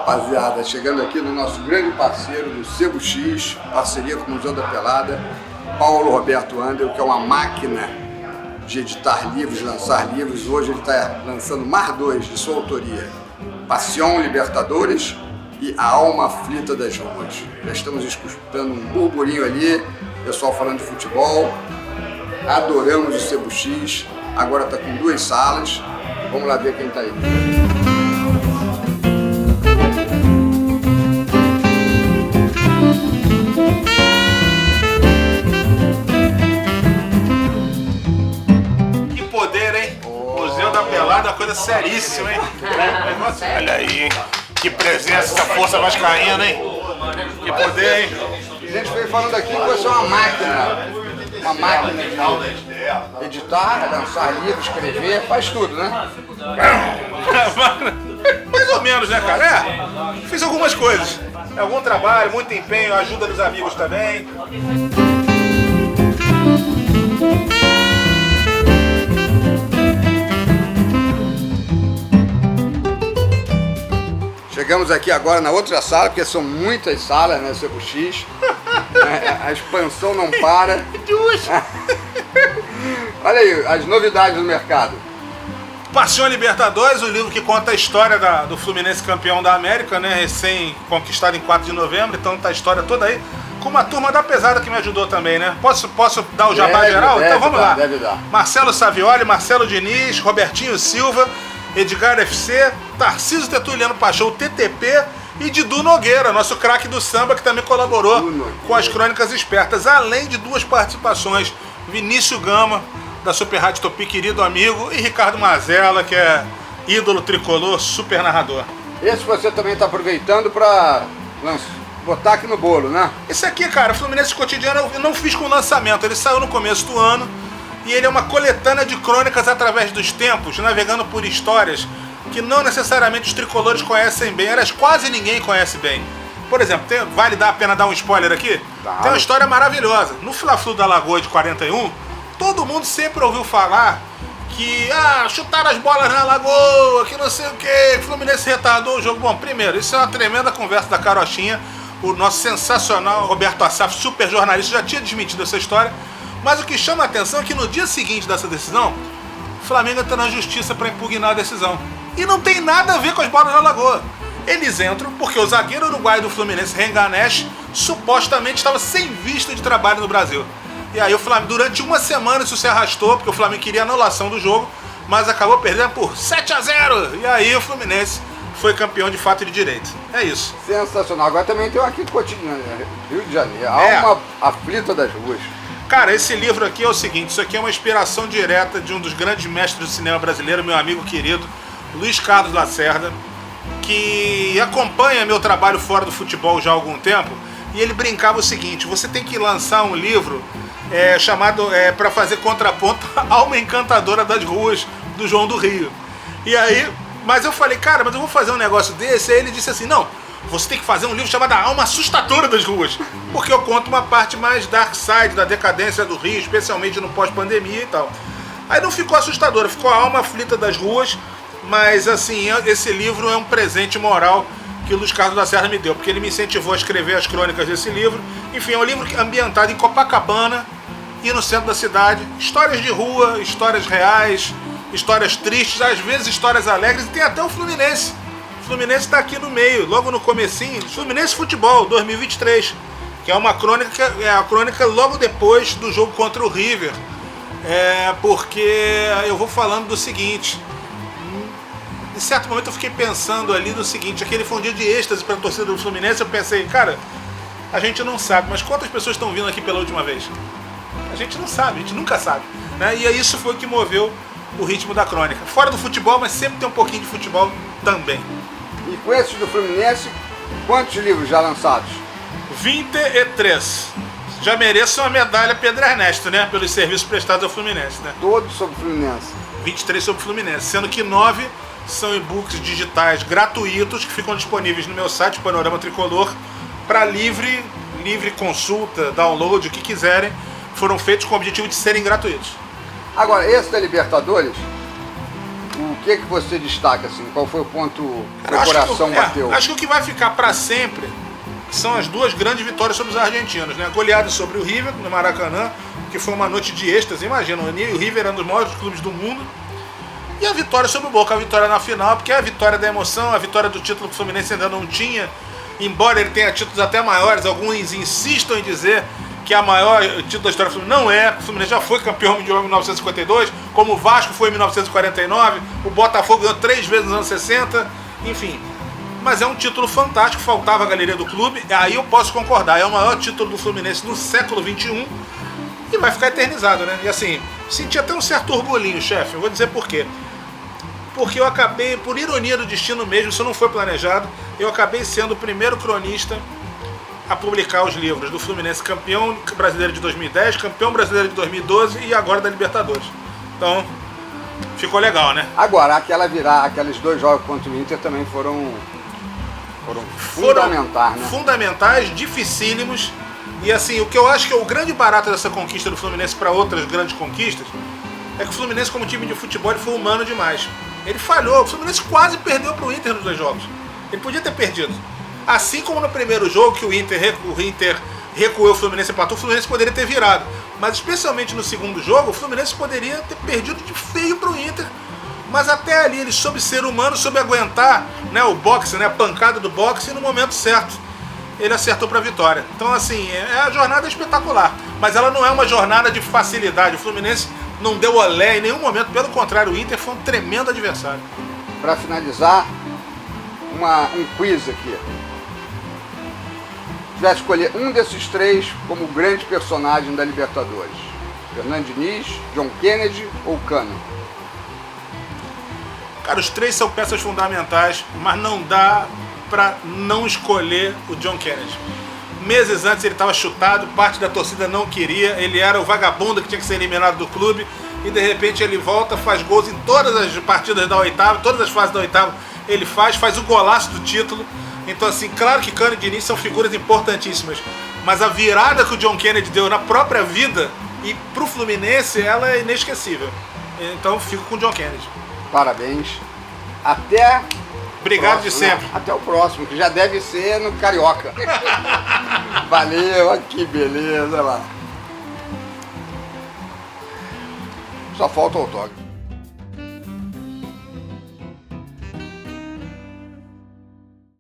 rapaziada, chegando aqui no nosso grande parceiro do Sebo X, parceria com o Museu da Pelada, Paulo Roberto Andel, que é uma máquina de editar livros, lançar livros. Hoje ele está lançando mais dois de sua autoria, Passion Libertadores e A Alma Aflita das Ruas. Já estamos escutando um burburinho ali, pessoal falando de futebol, adoramos o Sebo X, agora está com 2 salas, vamos lá ver quem está aí. Museu da Pelada, coisa seríssima, hein? Olha aí, que presença, essa força vascaína, hein? Que poder, hein? A gente veio falando aqui que você é uma máquina de editar, lançar livros, escrever, faz tudo, né? Mais ou menos, né, cara? Fiz algumas coisas. Algum trabalho, muito empenho, ajuda dos amigos também. Chegamos aqui agora na outra sala, porque são muitas salas, né, Sebo X. A expansão não para. Olha aí, as novidades do mercado. Passion Libertadores, o livro que conta a história do Fluminense campeão da América, né, recém-conquistado em 4 de novembro, então tá a história toda aí. Com uma turma da pesada que me ajudou também, né? Posso dar o jabá geral? Então vamos lá. Deve dar. Marcelo Savioli, Marcelo Diniz, Robertinho Silva, Edgar FC, Tarcísio Tertuliano Paixão, TTP e Didu Nogueira, nosso craque do samba, que também colaborou com as Crônicas Espertas, além de 2 participações, Vinícius Gama, da Super Rádio Topi, querido amigo, e Ricardo Mazella, que é ídolo tricolor, super narrador. Esse você também está aproveitando para botar aqui no bolo, né? Esse aqui, cara, Fluminense Cotidiano, eu não fiz com lançamento, ele saiu no começo do ano, e ele é uma coletânea de crônicas através dos tempos, navegando por histórias que não necessariamente os tricolores conhecem bem, elas quase ninguém conhece bem. Por exemplo, vale dar a pena dar um spoiler aqui? Claro. Tem uma história maravilhosa. No Fla-Flu da Lagoa de 41, todo mundo sempre ouviu falar que chutaram as bolas na Lagoa, que não sei o que, Fluminense retardou o jogo. Bom, primeiro, isso é uma tremenda conversa da Carochinha. O nosso sensacional Roberto Assaf, super jornalista, já tinha desmentido essa história. Mas o que chama a atenção é que no dia seguinte dessa decisão, o Flamengo entra na justiça para impugnar a decisão. E não tem nada a ver com as bolas na Lagoa. Eles entram porque o zagueiro uruguaio do Fluminense, Renganesh, supostamente estava sem visto de trabalho no Brasil. E aí o Flamengo, durante uma semana isso se arrastou, porque o Flamengo queria anulação do jogo, mas acabou perdendo por 7-0. E aí o Fluminense foi campeão de fato e de direito. É isso. Sensacional. Agora também tem um aqui cotidiano, Rio de Janeiro. A Alma Aflita das Ruas. Cara, esse livro aqui é o seguinte, isso aqui é uma inspiração direta de um dos grandes mestres do cinema brasileiro, meu amigo querido, Luiz Carlos Lacerda, que acompanha meu trabalho fora do futebol já há algum tempo, e ele brincava o seguinte: você tem que lançar um livro chamado, para fazer contraponto, Alma Encantadora das Ruas, do João do Rio. E aí, mas eu falei, cara, mas eu vou fazer um negócio desse. Aí ele disse assim, não, você tem que fazer um livro chamado A Alma Assustadora das Ruas, porque eu conto uma parte mais dark side da decadência do Rio, especialmente no pós-pandemia e tal. Aí não ficou assustadora, ficou A Alma Aflita das Ruas, mas assim, esse livro é um presente moral que o Luiz Carlos Lacerda me deu, porque ele me incentivou a escrever as crônicas desse livro. Enfim, é um livro ambientado em Copacabana e no centro da cidade, histórias de rua, histórias reais, histórias tristes, às vezes histórias alegres, e tem até o Fluminense. O Fluminense está aqui no meio, logo no comecinho, Fluminense Futebol 2023, que é uma crônica, a crônica logo depois do jogo contra o River. Porque eu vou falando do seguinte, em certo momento eu fiquei pensando ali no seguinte, aquele foi um dia de êxtase para a torcida do Fluminense, eu pensei, cara, a gente não sabe, mas quantas pessoas estão vindo aqui pela última vez? A gente não sabe, a gente nunca sabe, né? E isso foi o que moveu o ritmo da crônica. Fora do futebol, mas sempre tem um pouquinho de futebol também. E com esses do Fluminense, quantos livros já lançados? 23. Já mereço uma medalha Pedro Ernesto, né? Pelos serviços prestados ao Fluminense, né? Todos sobre o Fluminense. 23 sobre o Fluminense, sendo que 9 são e-books digitais gratuitos que ficam disponíveis no meu site, Panorama Tricolor, para livre consulta, download, o que quiserem. Foram feitos com o objetivo de serem gratuitos. Agora, esse da Libertadores, o que você destaca, assim? Qual foi o ponto que o Acho coração bateu? Acho que o que vai ficar para sempre são as duas grandes vitórias sobre os argentinos, né? A goleada sobre o River no Maracanã, que foi uma noite de êxtase, imagina, o River era um dos maiores clubes do mundo. E a vitória sobre o Boca, a vitória na final, porque é a vitória da emoção, a vitória do título que o Fluminense ainda não tinha, embora ele tenha títulos até maiores, alguns insistam em dizer que a maior título da história do Fluminense não é. O Fluminense já foi campeão mundial em 1952, como o Vasco foi em 1949, o Botafogo ganhou 3 vezes nos anos 60, enfim. Mas é um título fantástico, faltava a galeria do clube, aí eu posso concordar, é o maior título do Fluminense no século XXI e vai ficar eternizado, né? E assim, senti até um certo orgulhinho, chefe, eu vou dizer por quê. Porque eu acabei, por ironia do destino mesmo, isso não foi planejado, eu acabei sendo o primeiro cronista a publicar os livros do Fluminense campeão brasileiro de 2010, campeão brasileiro de 2012 e agora da Libertadores. Então, ficou legal, né? Agora, aqueles 2 jogos contra o Inter também foram fundamentais, né? Fundamentais, dificílimos. E assim, o que eu acho que é o grande barato dessa conquista do Fluminense para outras grandes conquistas é que o Fluminense, como time de futebol, ele foi humano demais. Ele falhou, o Fluminense quase perdeu para o Inter nos 2 jogos. Ele podia ter perdido. Assim como no primeiro jogo, que o Inter recuou, o Fluminense empatou, o Fluminense poderia ter virado. Mas especialmente no segundo jogo, o Fluminense poderia ter perdido de feio para o Inter. Mas até ali ele soube ser humano, soube aguentar, né, o boxe, né, a pancada do boxe, e no momento certo ele acertou para a vitória. Então assim, a jornada é espetacular. Mas ela não é uma jornada de facilidade. O Fluminense não deu olé em nenhum momento. Pelo contrário, o Inter foi um tremendo adversário. Para finalizar, um quiz aqui. Se tivesse escolher um desses 3 como grande personagem da Libertadores: Fernando Diniz, John Kennedy ou Cano? Cara, os 3 são peças fundamentais, mas não dá para não escolher o John Kennedy. Meses antes ele estava chutado, parte da torcida não queria, ele era o vagabundo que tinha que ser eliminado do clube, e de repente ele volta, faz gols em todas as partidas da oitava, todas as fases da oitava ele faz o golaço do título. Então assim, claro que Cano e Diniz são figuras importantíssimas, mas a virada que o John Kennedy deu na própria vida e pro Fluminense, ela é inesquecível. Então fico com o John Kennedy. Parabéns. Até obrigado próximo, de sempre. Né? Até o próximo, que já deve ser no Carioca. Valeu, que beleza lá. Só falta o autógrafo.